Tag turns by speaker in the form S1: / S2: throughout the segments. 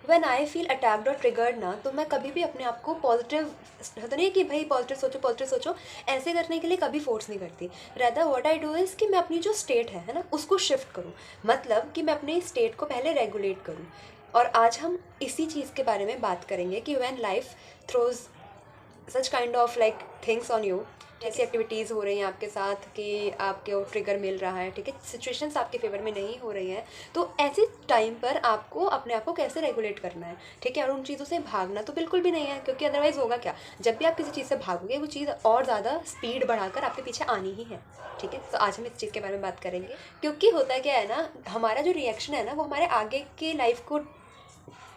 S1: When I feel attacked और triggered ना, तो मैं कभी भी अपने आप को पॉजिटिव, होता नहीं है कि भाई पॉजिटिव सोचो, ऐसे करने के लिए कभी फोर्स नहीं करती। Rather what I do is कि मैं अपनी जो स्टेट है ना, उसको शिफ्ट करूँ। मतलब कि मैं अपने स्टेट को पहले रेगुलेट करूँ। और आज हम इसी चीज़ के बारे में बात करेंगे कि when life throws such kind of like things on you, ऐसी एक्टिविटीज़ हो रही हैं आपके साथ कि आपको ट्रिगर मिल रहा है, ठीक है, सिचुएशंस आपके फेवर में नहीं हो रही हैं, तो ऐसे टाइम पर आपको अपने आप को कैसे रेगुलेट करना है, ठीक है। और उन चीज़ों से भागना तो बिल्कुल भी नहीं है, क्योंकि अदरवाइज़ होगा क्या, जब भी आप किसी चीज़ से भागोगे वो चीज़ और ज़्यादा स्पीड बढ़ाकर आपके पीछे आनी ही है, ठीक है। तो आज हम इस चीज़ के बारे में बात करेंगे, क्योंकि होता क्या है ना, हमारा जो रिएक्शन है ना, वो हमारे आगे की लाइफ को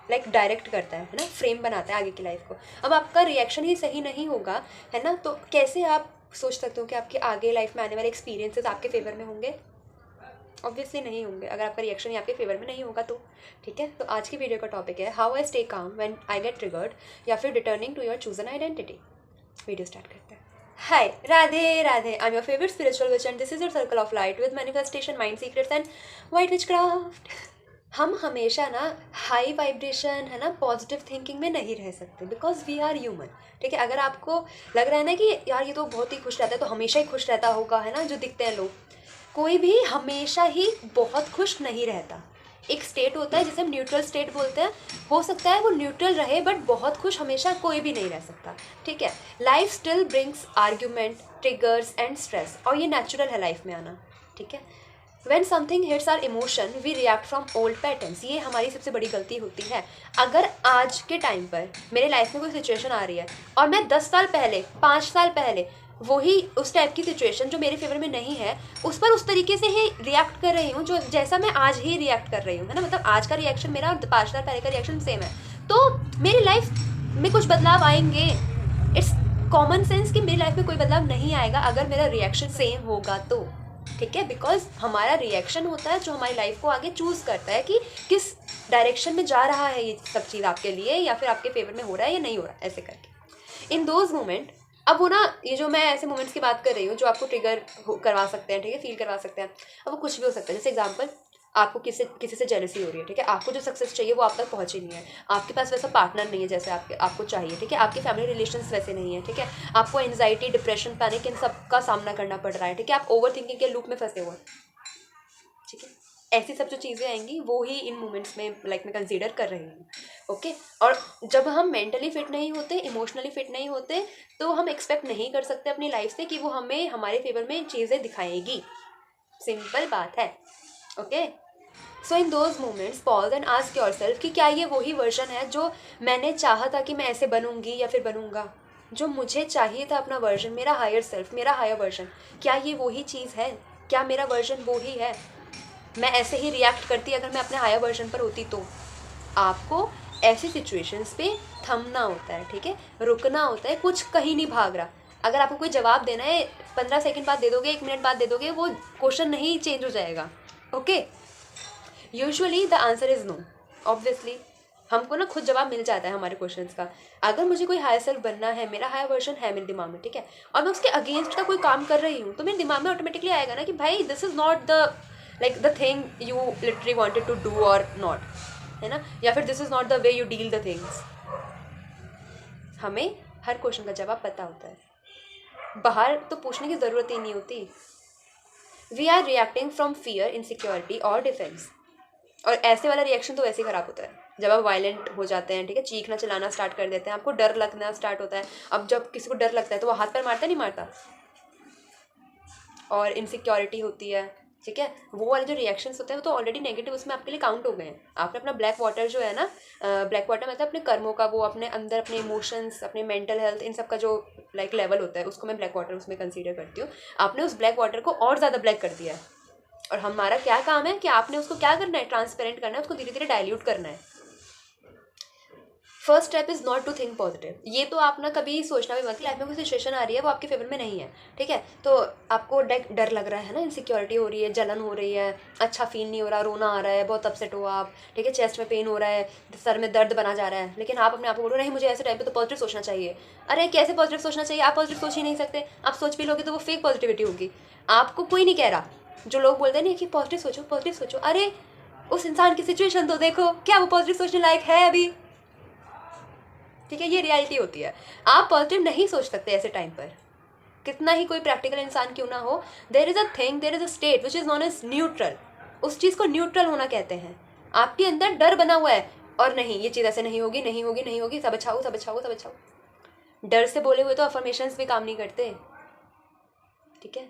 S1: लाइक डायरेक्ट करता है ना, फ्रेम बनाता है आगे की लाइफ को। अब आपका रिएक्शन ही सही नहीं होगा, है ना, तो कैसे आप सोच सकते हो कि आपके आगे लाइफ में आने वाले एक्सपीरियंसेस आपके फेवर में होंगे? ऑब्वियसली नहीं होंगे, अगर आपका रिएक्शन ही आपके फेवर में नहीं होगा तो। ठीक है, तो आज की वीडियो का टॉपिक है how I stay calm when I get triggered, या फिर returning to your chosen identity. Video start करते हैं। Hi, Radhe Radhe, I am your favourite spiritual witch and this is your circle of light with manifestation, mind secrets and white witchcraft. हम हमेशा ना high vibration, है ना, positive thinking में नहीं रह सकते, बिकॉज वी आर ह्यूमन। ठीक है, अगर आपको लग रहा है ना कि यार ये तो बहुत ही खुश रहता है, तो हमेशा ही खुश रहता होगा, है ना, जो दिखते हैं लोग, कोई भी हमेशा ही बहुत खुश नहीं रहता। एक स्टेट होता है जिसे हम न्यूट्रल स्टेट बोलते हैं, हो सकता है वो न्यूट्रल रहे, बट बहुत खुश हमेशा कोई भी नहीं रह सकता। ठीक है, life still brings argument, triggers and stress, और ये नेचुरल है लाइफ में आना। ठीक है, When something hits our emotion, we react from old patterns. ये हमारी सबसे बड़ी गलती होती है। अगर आज के टाइम पर मेरे लाइफ में कोई सिचुएशन आ रही है और मैं 10 साल पहले, 5 साल पहले वही उस टाइप की सिचुएशन जो मेरे फेवर में नहीं है, उस पर उस तरीके से ही रिएक्ट कर रही हूँ जो जैसा मैं आज ही रिएक्ट कर रही हूँ, है ना, मतलब आज का रिएक्शन मेरा और 5 साल पहले का रिएक्शन सेम है, तो मेरी लाइफ में कुछ बदलाव आएंगे। इट्स कॉमन सेंस कि मेरी लाइफ में कोई बदलाव नहीं आएगा अगर मेरा रिएक्शन सेम होगा तो। ठीक है, बिकॉज हमारा रिएक्शन होता है जो हमारी लाइफ को आगे चूज करता है कि किस डायरेक्शन में जा रहा है ये सब चीज़ आपके लिए, या फिर आपके फेवर में हो रहा है या नहीं हो रहा है, ऐसे करके इन दोज मोमेंट। अब वो ना, ये जो मैं ऐसे मोमेंट्स की बात कर रही हूँ जो आपको ट्रिगर करवा सकते हैं, ठीक है, फील करवा सकते हैं, अब वो कुछ भी हो सकता है। जैसे एग्जाम्पल, आपको किसी किसी से जेलसी हो रही है, ठीक है, आपको जो सक्सेस चाहिए वो आप तक पहुंची नहीं है, आपके पास वैसा पार्टनर नहीं है जैसे आपको चाहिए, ठीक है, आपके फैमिली रिलेशंस वैसे नहीं है, ठीक है, आपको एंजाइटी, डिप्रेशन, पैनिक, इन सब का सामना करना पड़ रहा है, ठीक है, आप ओवर थिंकिंग के लूप में फंसे हुए, ठीक है, ऐसी सब जो चीज़ें आएंगी वो ही इन मोमेंट्स में लाइक मैं कंसीडर कर रही हूँ। ओके, और जब हम मेंटली फिट नहीं होते, इमोशनली फिट नहीं होते, तो हम एक्सपेक्ट नहीं कर सकते अपनी लाइफ से कि वो हमें हमारे फेवर में चीज़ें दिखाएगी। सिंपल बात है। Okay, so in those moments pause and ask yourself कि क्या ये वही वर्जन है जो मैंने चाहा था कि मैं ऐसे बनूंगी या फिर बनूंगा, जो मुझे चाहिए था अपना वर्जन, मेरा हायर सेल्फ, मेरा हायर वर्जन, क्या ये वही चीज़ है, क्या मेरा वर्जन वो ही है, मैं ऐसे ही रिएक्ट करती अगर मैं अपने हायर वर्जन पर होती तो। आपको ऐसी सिचुएशंस पे थमना होता है, ठीक है, रुकना होता है, कुछ कहीं नहीं भाग रहा। अगर आपको कोई जवाब देना है, 15 सेकंड बाद दे दोगे, 1 मिनट बाद दे दोगे, वो क्वेश्चन नहीं चेंज हो जाएगा। Okay, usually the answer is no. Obviously हमको ना खुद जवाब मिल जाता है हमारे क्वेश्चंस का। अगर मुझे कोई हायर सेल्फ बनना है, मेरा हायर वर्जन है मेरे दिमाग में, ठीक है, और मैं उसके अगेंस्ट का कोई काम कर रही हूँ, तो मेरे दिमाग में ऑटोमेटिकली आएगा ना कि भाई this is not the like the thing you literally wanted to do और नॉट, है ना, या फिर this is not the way you deal the things. हमें हर क्वेश्चन का जवाब पता होता है, बाहर तो पूछने की ज़रूरत ही नहीं होती। We are reacting from fear, insecurity और डिफेंस। और ऐसे वाला रिएक्शन तो वैसे ही ख़राब होता है जब आप वायलेंट हो जाते हैं, ठीक है, चीखना चिल्लाना स्टार्ट कर देते हैं, आपको डर लगना स्टार्ट होता है। अब जब किसी को डर लगता है तो वो हाथ पैर मारता नहीं मारता, और इनसिक्योरिटी होती है, ठीक है, वो वाले जो रिएक्शंस होते हैं वो तो ऑलरेडी नेगेटिव उसमें आपके लिए काउंट हो गए हैं। आपने अपना ब्लैक वाटर जो है ना, ब्लैक वाटर मतलब अपने कर्मों का, वो अपने अंदर अपने इमोशंस, अपने मेंटल हेल्थ, इन सब का जो लाइक लेवल होता है, उसको मैं ब्लैक वाटर उसमें कंसीडर करती हूँ। आपने उस ब्लैक वाटर को और ज़्यादा ब्लैक कर दिया है, और हमारा क्या काम है कि आपने उसको क्या करना है, ट्रांसपेरेंट करना है, उसको धीरे धीरे डाइल्यूट करना है। First step is not to think positive. ये तो आप ना कभी सोचना भी मत कि लाइफ में कोई सिचुएशन आ रही है वो आपके फेवर में नहीं है, ठीक है, तो आपको डर लग रहा है ना, इनसिक्योरिटी हो रही है, जलन हो रही है, अच्छा फील नहीं हो रहा, रोना आ रहा है, बहुत अपसेट हो आप, ठीक है, चेस्ट में पेन हो रहा है, सर में दर्द बना जा रहा है, लेकिन आप अपने आप को बोलो नहीं मुझे ऐसे टाइम पे तो पॉजिटिव सोचना चाहिए। अरे कैसे पॉजिटिव सोचना चाहिए, आप पॉजिटिव सोच ही नहीं सकते, आप सोच भी लोगे तो वो फेक पॉजिटिविटी होगी। आपको कोई नहीं कह रहा, जो लोग बोलते हैं नहीं कि पॉजिटिव सोचो, अरे उस इंसान की सिचुएशन तो देखो, क्या वो पॉजिटिव सोचने लायक है अभी? ठीक है, ये रियलिटी होती है। आप पॉजिटिव नहीं सोच सकते ऐसे टाइम पर, कितना ही कोई प्रैक्टिकल इंसान क्यों ना हो। There is a thing, there is a state which is non as neutral. उस चीज़ को न्यूट्रल होना कहते हैं। आपके अंदर डर बना हुआ है, और नहीं ये चीज़ ऐसे नहीं होगी, नहीं होगी, नहीं होगी, सब अच्छा हो, सब अच्छा हो, सब अच्छा हो। डर से बोले हुए तो अफर्मेशंस भी काम नहीं करते। ठीक है,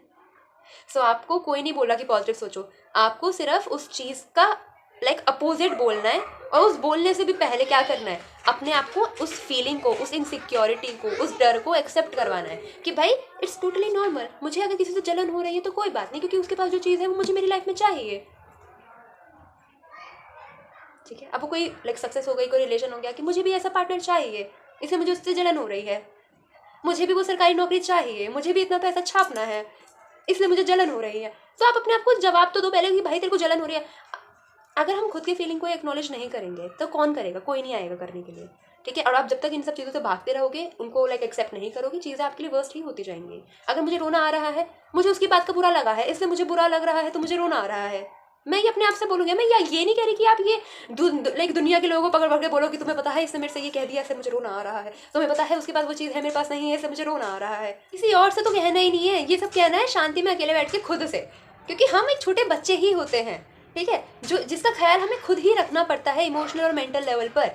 S1: सो आपको कोई नहीं बोला कि पॉजिटिव सोचो, आपको सिर्फ उस चीज़ का अपोजिट बोलना है। और उस बोलने से भी पहले क्या करना है, अपने आप को उस फीलिंग को, उस इनसिक्योरिटी को, उस डर को एक्सेप्ट करवाना है कि भाई इट्स टोटली नॉर्मल। मुझे अगर किसी से जलन हो रही है तो कोई बात नहीं, क्योंकि उसके पास जो चीज़ है वो मुझे मेरी लाइफ में चाहिए। ठीक है, अब वो कोई सक्सेस हो गई, कोई रिलेशन हो गया कि मुझे भी ऐसा पार्टनर चाहिए, इसलिए मुझे उससे जलन हो रही है। मुझे भी वो सरकारी नौकरी चाहिए, मुझे भी इतना पैसा छापना है, इसलिए मुझे जलन हो रही है। तो आप अपने आप को जवाब तो दो पहले कि भाई तेरे को जलन हो रही है। अगर हम खुद की फीलिंग को एक्नॉलेज नहीं करेंगे तो कौन करेगा? कोई नहीं आएगा करने के लिए। ठीक है, और आप जब तक इन सब चीज़ों से भागते रहोगे, उनको एक्सेप्ट नहीं करोगे, चीज़ें आपके लिए वर्स्ट ही होती जाएंगी। अगर मुझे रोना आ रहा है, मुझे उसकी बात का बुरा लगा है, इसलिए मुझे बुरा लग रहा है, तो मुझे रोना आ रहा है। मैं ये अपने आप से बोलूँगी। मैं ये नहीं कह रही कि आप ये दुनिया के लोगों को पकड़ पकड़ के बोलो कि तुम्हें पता है इसने मेरे से ये कह दिया, इससे मुझे रोना आ रहा है, तुम्हें पता है उसके पास वो चीज़ है मेरे पास नहीं है, इससे मुझे रोना आ रहा है। किसी और से तो कहना ही नहीं है, ये सब कहना है शांति में अकेले बैठ के खुद से, क्योंकि हम एक छोटे बच्चे ही होते हैं। ठीक है, जो जिसका ख्याल हमें खुद ही रखना पड़ता है इमोशनल और मेंटल लेवल पर।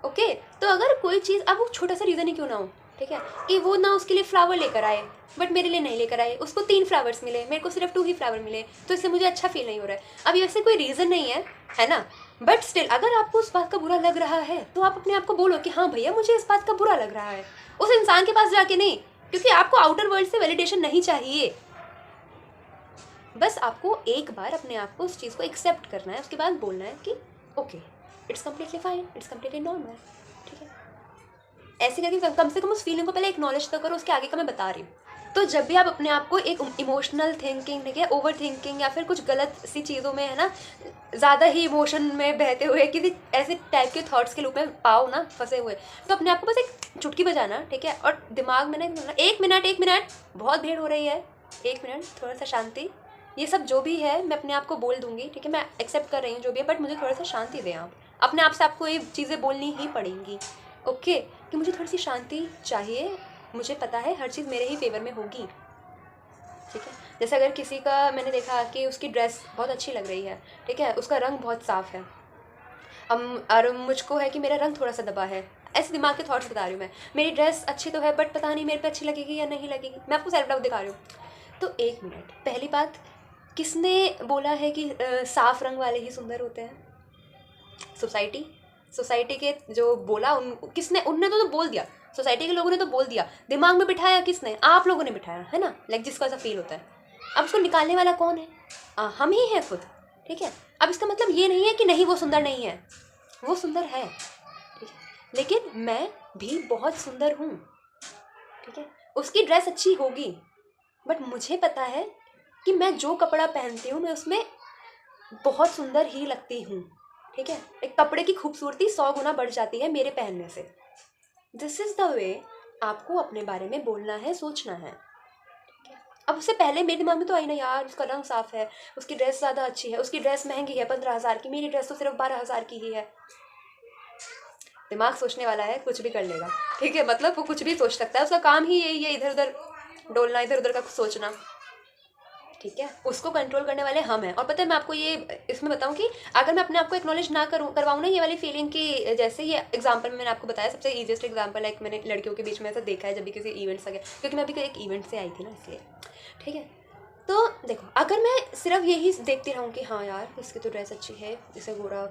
S1: ओके, तो अगर कोई चीज़, अब वो छोटा सा रीज़न ही क्यों ना हो, ठीक है, कि वो ना उसके लिए फ्लावर लेकर आए बट मेरे लिए नहीं लेकर आए, उसको 3 फ्लावर्स मिले, मेरे को सिर्फ 2 ही फ्लावर मिले, तो इससे मुझे अच्छा फील नहीं हो रहा है। अब वैसे कोई रीज़न नहीं है ना, बट स्टिल अगर आपको उस बात का बुरा लग रहा है तो आप अपने आप को बोलो कि हाँ भैया मुझे इस बात का बुरा लग रहा है, उस इंसान के पास जाके नहीं, क्योंकि आपको आउटर वर्ल्ड से वैलिडेशन नहीं चाहिए। बस आपको एक बार अपने आप को उस चीज़ को एक्सेप्ट करना है, उसके बाद बोलना है कि okay it's completely fine, it's completely normal. ठीक है, ऐसे करके कम से कम उस फीलिंग को पहले एक्नॉलेज तो करो, उसके आगे का मैं बता रही हूँ। तो जब भी आप अपने आप को एक इमोशनल थिंकिंग, ठीक है, ओवर थिंकिंग या फिर कुछ गलत सी चीज़ों में, है ना, ज़्यादा ही इमोशन में बहते हुए किसी ऐसे टाइप के थॉट्स के लूप में पाओ ना फंसे हुए, तो अपने आप को बस एक चुटकी बजाना, ठीक है, और दिमाग में ना 1 मिनट बहुत भीड़ हो रही है, 1 मिनट थोड़ा सा शांति, ये सब जो भी है मैं अपने आप को बोल दूंगी। ठीक है, मैं एक्सेप्ट कर रही हूँ जो भी है, बट मुझे थोड़ा सा शांति दें। आप अपने आप से आपको ये चीज़ें बोलनी ही पड़ेंगी। ओके, कि मुझे थोड़ी सी शांति चाहिए, मुझे पता है हर चीज़ मेरे ही फेवर में होगी। ठीक है, जैसे अगर किसी का मैंने देखा कि उसकी ड्रेस बहुत अच्छी लग रही है, ठीक है, उसका रंग बहुत साफ़ है, और मुझको है कि मेरा रंग थोड़ा सा दबा है, ऐसे दिमाग के थॉट्स बता रही हूँ मैं। मेरी ड्रेस अच्छी तो है बट पता नहीं मेरे पे अच्छी लगेगी या नहीं लगेगी, मैं आपको सेल्फ डाउट दिखा रही हूँ। तो 1 मिनट, पहली बात, किसने बोला है कि साफ रंग वाले ही सुंदर होते हैं? सोसाइटी के जो बोला उन किसने, उनने तो बोल दिया, सोसाइटी के लोगों ने तो बोल दिया, दिमाग में बिठाया किसने? आप लोगों ने बिठाया है ना, जिसको ऐसा फील होता है। अब उसको निकालने वाला कौन है? हम ही हैं खुद। ठीक है, अब इसका मतलब ये नहीं है कि नहीं वो सुंदर नहीं है, वो सुंदर है, ठीक है, लेकिन मैं भी बहुत सुंदर हूँ। ठीक है, उसकी ड्रेस अच्छी होगी बट मुझे पता है कि मैं जो कपड़ा पहनती हूँ मैं उसमें बहुत सुंदर ही लगती हूँ। ठीक है, एक कपड़े की खूबसूरती 100 गुना बढ़ जाती है मेरे पहनने से। दिस इज़ द वे आपको अपने बारे में बोलना है, सोचना है। अब उससे पहले मेरे दिमाग में तो आई ना यार उसका रंग साफ़ है, उसकी ड्रेस ज़्यादा अच्छी है, उसकी ड्रेस महंगी है 15,000 की, मेरी ड्रेस तो सिर्फ 12,000 की ही है। दिमाग सोचने वाला है, कुछ भी कर लेगा। ठीक है, मतलब वो कुछ भी सोच सकता है, उसका काम ही यही है, इधर उधर डोलना, इधर उधर का सोचना। ठीक है, उसको कंट्रोल करने वाले हम हैं। और पता है मैं आपको ये इसमें बताऊं कि अगर मैं अपने आप को एक्नॉलेज ना करवाऊँ ना ये वाली फीलिंग की, जैसे ये एग्जांपल में मैंने आपको बताया सबसे ईजिएस्ट एग्जांपल, लाइक मैंने लड़कियों के बीच में ऐसा देखा है जब भी किसी इवेंट से गया, क्योंकि मैं अभी एक इवेंट से आई थी ना इसलिए। ठीक है, तो देखो अगर मैं सिर्फ यही देखती रहूँ कि हाँ यार इसकी तो ड्रेस अच्छी है, इसे गोरा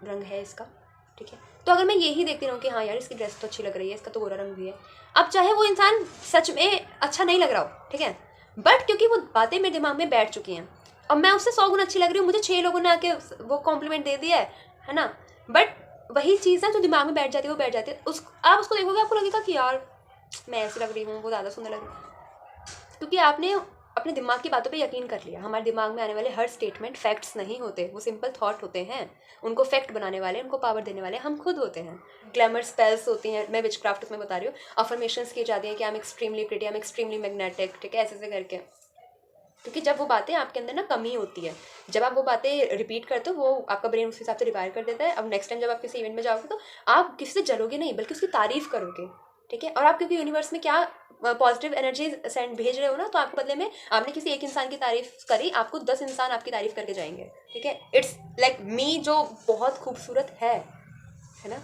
S1: रंग है इसका, ठीक है, तो अगर मैं यही देखती रहूँ कि हाँ यार इसकी ड्रेस तो अच्छी लग रही है, इसका तो गोरा रंग भी है, अब चाहे वो इंसान सच में अच्छा नहीं लग रहा हो, ठीक है, बट क्योंकि वो बातें मेरे दिमाग में बैठ चुकी हैं और मैं उससे 100 गुना अच्छी लग रही हूँ, मुझे 6 लोगों ने आके वो कॉम्प्लीमेंट दे दिया है ना, बट वही चीज़ है जो दिमाग में बैठ जाती है वो बैठ जाती है। आप उसको देखोगे आपको लगेगा कि यार मैं ऐसी लग रही हूँ, वो ज़्यादा सुंदर लग रही है, क्योंकि आपने अपने दिमाग की बातों पे यकीन कर लिया। हमारे दिमाग में आने वाले हर स्टेटमेंट फैक्ट्स नहीं होते, वो सिंपल थॉट होते हैं, उनको फैक्ट बनाने वाले, उनको पावर देने वाले हम खुद होते हैं। ग्लैमर स्पेल्स होती हैं, मैं विचक्राफ्ट में बता रही हूँ, अफर्मेशंस की जाती हैं कि I am extremely pretty, I am extremely magnetic, ठीक है, ऐसे करके क्योंकि जब वो बातें आपके अंदर ना कमी होती है, जब आप वो बातें रिपीट करते हो वो आपका ब्रेन उस हिसाब से रिवायर कर देता है। अब नेक्स्ट टाइम जब आप किसी इवेंट में जाओगे तो आप किसी से जलोगे नहीं बल्कि उसकी तारीफ करोगे, ठीक है। और आप क्योंकि यूनिवर्स में क्या पॉजिटिव एनर्जी सेंड भेज रहे हो ना, तो आपको बदले में आपने किसी एक इंसान की तारीफ करी, आपको 10 इंसान आपकी तारीफ करके जाएंगे, ठीक है। इट्स लाइक मी जो बहुत खूबसूरत है ना।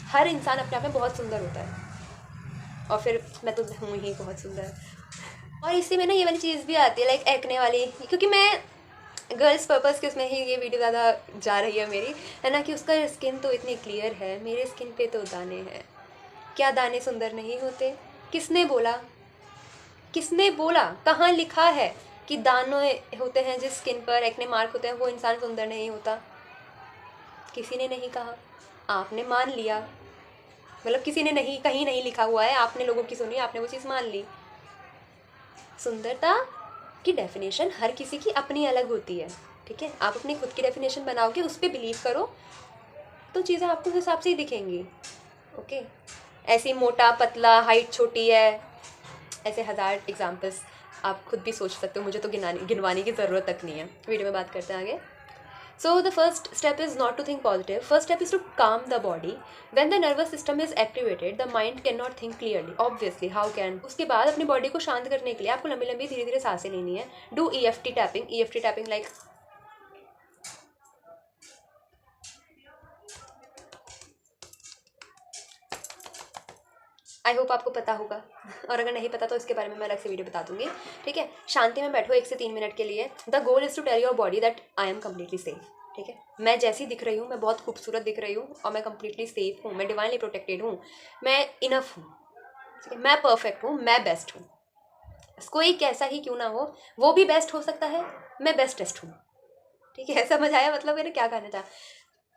S1: हर इंसान अपने आप में बहुत सुंदर होता है, और फिर मैं तो हूँ ही बहुत सुंदर। और इसी में ना ये वाली चीज़ भी आती है लाइक एक्ने वाली, क्योंकि मैं गर्ल्स पर्पज़ के उसमें ही ये वीडियो ज़्यादा जा रही है मेरी, है ना, कि उसका स्किन तो इतनी क्लियर है, मेरे स्किन पे तो दाने हैं। क्या दाने सुंदर नहीं होते? किसने बोला? किसने बोला? कहाँ लिखा है कि दाने होते हैं जिस स्किन पर एक्ने मार्क होते हैं वो इंसान सुंदर नहीं होता? किसी ने नहीं कहा, आपने मान लिया। मतलब किसी ने नहीं, कहीं नहीं लिखा हुआ है, आपने लोगों की सुनी, आपने वो चीज़ मान ली। सुंदरता की डेफिनेशन हर किसी की अपनी अलग होती है, ठीक है। आप अपनी खुद की डेफिनेशन बनाओगे, उस पर बिलीव करो, तो चीज़ें आपको उस हिसाब से ही दिखेंगी, ओके। ऐसी मोटा पतला, हाइट छोटी है, ऐसे हज़ार एग्जाम्पल्स आप खुद भी सोच सकते हो, मुझे तो गिनवाने की ज़रूरत तक नहीं है। वीडियो में बात करते हैं आगे। So the first step is not to think positive. First step is to calm the body. When the nervous system is activated, the mind cannot think clearly. Obviously, how can? उसके बाद अपनी body को शांत करने के लिए आपको लंबी लंबी धीरे धीरे सांसें लेनी है. Do EFT tapping. EFT tapping like I hope आपको पता होगा, और अगर नहीं पता तो इसके बारे में मैं अलग से वीडियो बता दूंगी, ठीक है। शांति में बैठो 1 से 3 मिनट के लिए. The goal is to tell your body that I am completely safe, ठीक है। मैं जैसी दिख रही हूँ, मैं बहुत खूबसूरत दिख रही हूँ, और मैं कम्प्लीटली सेफ हूँ, मैं डिवाइनली प्रोटेक्टेड हूँ, मैं इनफ हूँ, ठीक है। मैं परफेक्ट हूँ, मैं बेस्ट हूँ, कोई कैसा ही क्यों ना हो, वो भी बेस्ट हो सकता है, मैं बेस्टेस्ट हूँ, ठीक है। समझ आया मतलब मैंने क्या कहना चाहा?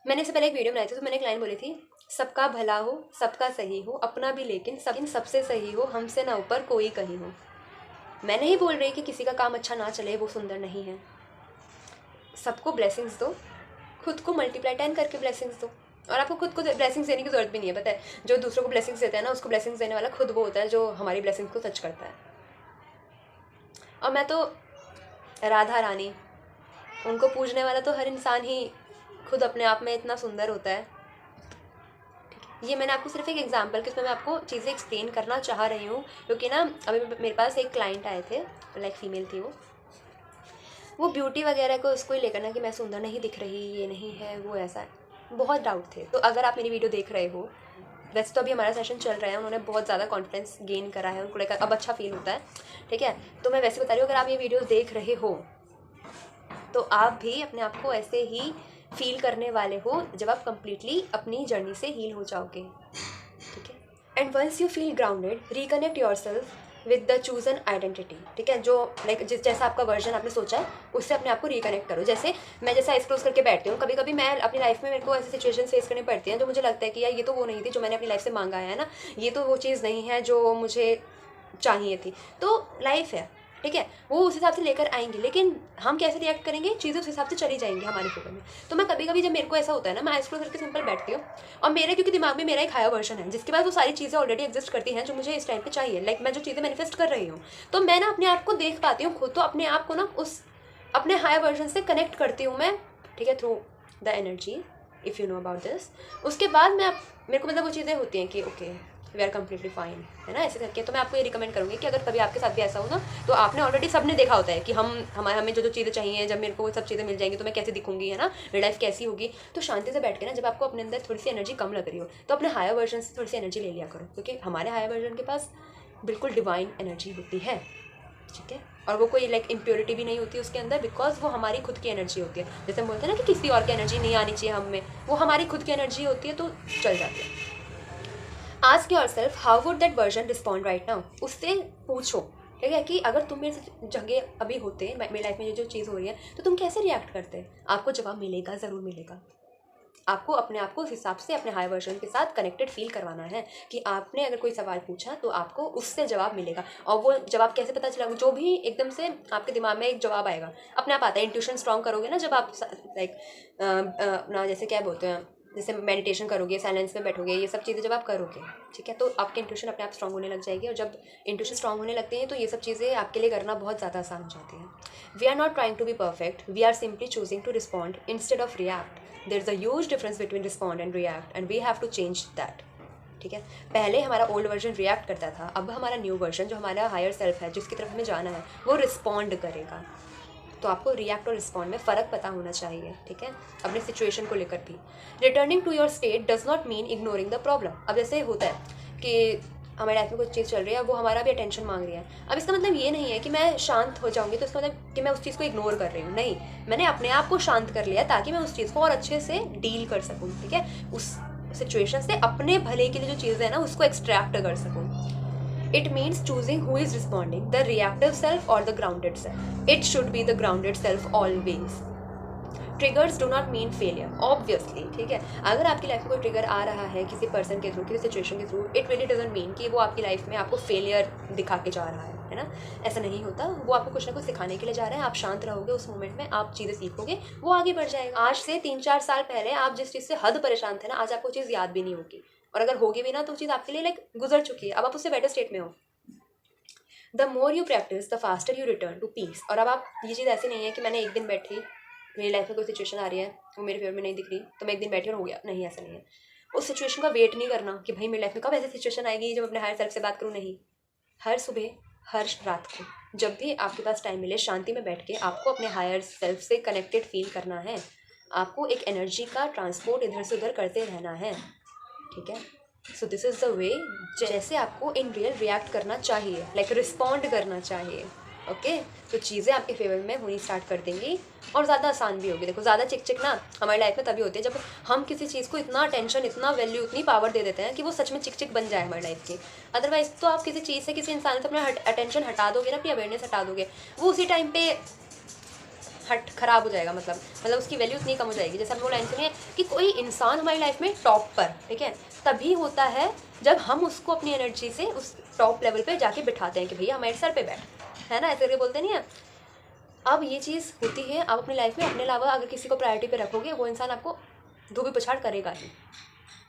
S1: मैंने इससे पहले एक वीडियो बनाई थी, तो मैंने एक लाइन बोली थी, सबका भला हो, सबका सही हो, अपना भी लेकिन सबसे सही हो, हमसे ना ऊपर कोई कहीं हो। मैं नहीं बोल रही कि किसी का काम अच्छा ना चले वो सुंदर नहीं है। सबको ब्लेसिंग्स दो, खुद को मल्टीप्लाई 10 करके ब्लेसिंग्स दो। और आपको खुद को ब्लेसिंग्स देने की जरूरत भी नहीं है, पता है। जो दूसरों को ब्लेसिंग्स देता है ना, उसको ब्लेसिंग्स देने वाला खुद वो होता है जो हमारी ब्लेसिंग्स को सच करता है। और मैं तो राधा रानी, उनको पूजने वाला तो हर इंसान ही खुद अपने आप में इतना सुंदर होता है। ये मैंने आपको सिर्फ एक एग्जांपल के उसमें मैं आपको चीज़ें एक्सप्लेन करना चाह रही हूँ, क्योंकि ना अभी मेरे पास एक क्लाइंट आए थे, लाइक फीमेल थी वो ब्यूटी वगैरह को उसको ही लेकर ना कि मैं सुंदर नहीं दिख रही, ये नहीं है, वो ऐसा है, बहुत डाउट थे। तो अगर आप मेरी वीडियो देख रहे हो, वैसे तो अभी हमारा सेशन चल रहा है, उन्होंने बहुत ज़्यादा कॉन्फिडेंस गेन करा है, उनको लेकर अब अच्छा फील होता है, ठीक है। तो मैं वैसे बता रही हूँ, अगर आप ये वीडियो देख रहे हो तो आप भी अपने आप को ऐसे ही फील करने वाले हो जब आप कंप्लीटली अपनी जर्नी से हील हो जाओगे, ठीक है। And once you feel grounded, reconnect yourself with the chosen identity, ठीक है। जो लाइक जैसा आपका वर्जन आपने सोचा है उससे अपने आप को रिकनेक्ट करो। जैसे मैं जैसे आइस क्लोज करके बैठती हूँ, कभी कभी मैं अपनी लाइफ में मेरे को ऐसी सिचुएशन फेस करनी पड़ती हैं जो मुझे लगता है कि यार ये तो वो नहीं थी जो मैंने अपनी लाइफ से मांगा है ना, ये तो वो चीज़ नहीं है जो मुझे चाहिए थी। तो लाइफ है, ठीक है, वो उस हिसाब से लेकर आएंगे, लेकिन हम कैसे रिएक्ट करेंगे, चीज़ें उस हिसाब से चली जाएंगी हमारे फेवर में। तो मैं कभी कभी जब मेरे को ऐसा होता है ना, मैं आइस क्लोज करके सिंपल बैठती हूँ, और मेरे क्योंकि दिमाग में मेरा एक हायर वर्जन है जिसके पास वो सारी चीज़ें ऑलरेडी एग्जिस्ट करती हैं जो मुझे इस टाइम पे चाहिए, लाइक मैं जो चीज़ें मैनिफेस्ट कर रही हूँ, तो मैं ना अपने आप को देख पाती हूँ खुद, तो अपने आप को ना उस अपने हायर वर्जन से कनेक्ट करती हूँ मैं, ठीक है, through the energy, if you know about this. उसके बाद मेरे को मतलब वो चीज़ें होती हैं कि okay we are completely fine, है ना, ऐसे करके। तो मैं आपको ये रिकमेंड करूँगी कि अगर कभी आपके साथ भी ऐसा हो ना, तो आपने ऑलरेडी सबने देखा होता है कि हमें जो चीज़ें चाहिए, जब मेरे को वो सब चीज़ें मिल जाएंगी तो मैं कैसे दिखूंगी, है ना, मेरी लाइफ कैसी होगी। तो शांति से बैठ के ना, जब आपको अपने अंदर थोड़ी सी एनर्जी कम लग रही हो, तो अपने हायर वर्जन से थोड़ी सी एनर्जी ले लिया करो, क्योंकि हमारे हायर वर्जन के पास बिल्कुल डिवाइन एनर्जी होती है, ठीक है। और वो कोई लाइक इम्प्योरिटी भी नहीं होती उसके अंदर, बिकॉज वो हमारी खुद की एनर्जी होती है। जैसे हम बोलते हैं ना कि किसी और की एनर्जी नहीं आनी चाहिए हम में, वो हमारी खुद की एनर्जी होती है, तो चल जाती है। Ask your self how would that version respond right now. उससे पूछो, ठीक है, कि अगर तुम मेरे जगह अभी होते, मेरी लाइफ में ये जो चीज़ हो रही है, तो तुम कैसे रिएक्ट करते। आपको जवाब मिलेगा, ज़रूर मिलेगा। आपको अपने आप को उस हिसाब से अपने हाई वर्जन के साथ कनेक्टेड फील करवाना है कि आपने अगर कोई सवाल पूछा तो आपको उससे जवाब मिलेगा। और वो जवाब कैसे पता चला, जो भी एकदम से आपके दिमाग में एक जवाब आएगा, अपने आप आता है। इंट्यूशन स्ट्रॉन्ग करोगे ना जब आप लाइक अपना जैसे क्या बोलते हैं, जैसे मेडिटेशन करोगे, साइलेंस में बैठोगे, ये सब चीज़ें जब आप करोगे, ठीक है, तो आपकी इंट्यूशन अपने आप स्ट्रांग होने लग जाएगी। और जब इंट्यूशन स्ट्रांग होने लगती है तो ये सब चीज़ें आपके लिए करना बहुत ज़्यादा आसान हो जाती है। We are not trying to be perfect, we are simply choosing to respond instead of react. There is a huge difference between respond and react and we have to change that. ठीक है, पहले हमारा old version react करता था, अब हमारा new version जो हमारा हायर सेल्फ है, जिसकी तरफ हमें जाना है, वो रिस्पॉन्ड करेगा। तो आपको रिएक्ट और रिस्पॉन्ड में फ़र्क पता होना चाहिए, ठीक है, अपने सिचुएशन को लेकर भी। Returning to your state does not mean ignoring the problem. अब जैसे होता है कि हमारे लाइफ में कुछ चीज़ चल रही है, वो हमारा भी अटेंशन मांग रही है। अब इसका मतलब ये नहीं है कि मैं शांत हो जाऊंगी, तो इसका मतलब कि मैं उस चीज़ को इग्नोर कर रही हूँ, नहीं, मैंने अपने आप को शांत कर लिया ताकि मैं उस चीज़ को और अच्छे से डील कर सकूँ, ठीक है, उस सिचुएशन से अपने भले के लिए जो चीज़ें हैं ना उसको एक्सट्रैक्ट कर सकूँ। It means choosing who is responding, the reactive self or the grounded self. It should be the grounded self always. Triggers do not mean failure, obviously, ठीक है। अगर आपकी लाइफ में कोई ट्रिगर आ रहा है किसी पर्सन के थ्रू, किसी सिचुएशन के through, it really doesn't mean कि वो आपकी लाइफ में आपको फेलियर दिखा के जा रहा है ना, ऐसा नहीं होता। वो आपको कुछ ना कुछ सिखाने के लिए जा रहा है। आप शांत रहोगे उस मोमेंट में, आप चीज़ें सीखोगे, वो आगे बढ़ जाएगा। आज से 3-4 साल पहले आप जिस चीज़ से हद परेशान थे ना, आज आपको चीज़ याद भी नहीं होगी, और अगर होगी भी ना तो चीज़ आपके लिए लाइक गुजर चुकी है, अब आप उससे बेटर स्टेट में हो। The more you practice the faster you return to peace. और अब आप, ये चीज़ ऐसी नहीं है कि मैंने एक दिन बैठी, मेरी लाइफ में कोई सिचुएशन आ रही है, वो मेरे फेवर में नहीं दिख रही, तो मैं एक दिन बैठी और हो गया, नहीं, ऐसा नहीं है। उस सिचुएशन का वेट नहीं करना कि भाई मेरी लाइफ में कब ऐसी सिचुएशन आएगी जब अपने हायर सेल्फ से बात करूँ, नहीं। हर सुबह, हर रात को, जब भी आपके पास टाइम मिले, शांति में बैठ के आपको अपने हायर सेल्फ से कनेक्टेड फील करना है। आपको एक एनर्जी का ट्रांसपोर्ट इधर से उधर करते रहना है, ठीक है। So this is the way जैसे आपको इन रियल रिएक्ट करना चाहिए, लाइक रिस्पॉन्ड करना चाहिए, ओके। तो चीज़ें आपके फेवर में होनी स्टार्ट कर देंगी और ज़्यादा आसान भी होगी। देखो, ज़्यादा चिक चिक ना हमारी लाइफ में तभी होती है जब हम किसी चीज़ को इतना अटेंशन, इतना वैल्यू, इतनी पावर दे देते हैं कि वो सच में चिक चिक बन जाए हमारी लाइफ की। अदरवाइज तो आप किसी चीज़ से, किसी इंसान से अपना अटेंशन हटा दोगे ना, अपनी अवेयरनेस हटा दोगे, वो उसी टाइम पे ख़राब हो जाएगा। मतलब उसकी वैल्यू इतनी कम हो जाएगी। जैसे हमने वो लाइन सुनी है कि कोई इंसान हमारी लाइफ में टॉप पर, ठीक है, तभी होता है जब हम उसको अपनी एनर्जी से उस टॉप लेवल पे जाके बिठाते हैं कि भैया हमारे सर पे बैठ, है ना, ऐसे करके बोलते नहीं है। अब ये चीज़ होती है, आप अपनी लाइफ में अपने अलावा अगर किसी को प्रायोरिटी पे रखोगे, वो इंसान आपको धोबी पछाड़ करेगा ही,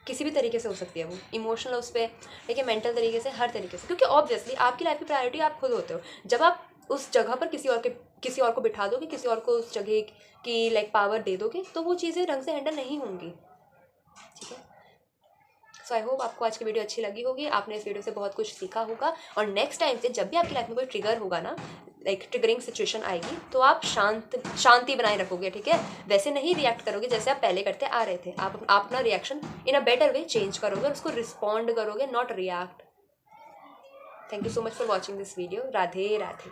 S1: किसी भी तरीके से हो सकती है वो, इमोशनल उस पर, ठीक है, मेंटल तरीके से, हर तरीके से। क्योंकि ऑब्वियसली आपकी लाइफ की प्रायोरिटी आप खुद होते हो। जब आप उस जगह पर किसी और को बिठा दोगे, किसी और को उस जगह की लाइक पावर दे दोगे, तो वो चीज़ें ढंग से हैंडल नहीं होंगी, ठीक है। सो आई होप आपको आज की वीडियो अच्छी लगी होगी, आपने इस वीडियो से बहुत कुछ सीखा होगा। और नेक्स्ट टाइम से जब भी आपकी लाइफ में कोई ट्रिगर होगा ना, लाइक ट्रिगरिंग सिचुएशन आएगी, तो आप शांति बनाए रखोगे, ठीक है। वैसे नहीं रिएक्ट करोगे जैसे आप पहले करते आ रहे थे। आप अपना reaction in a better way change करोगे और उसको रिस्पॉन्ड करोगे, not react. Thank you so much for watching this video. Radhe Radhe.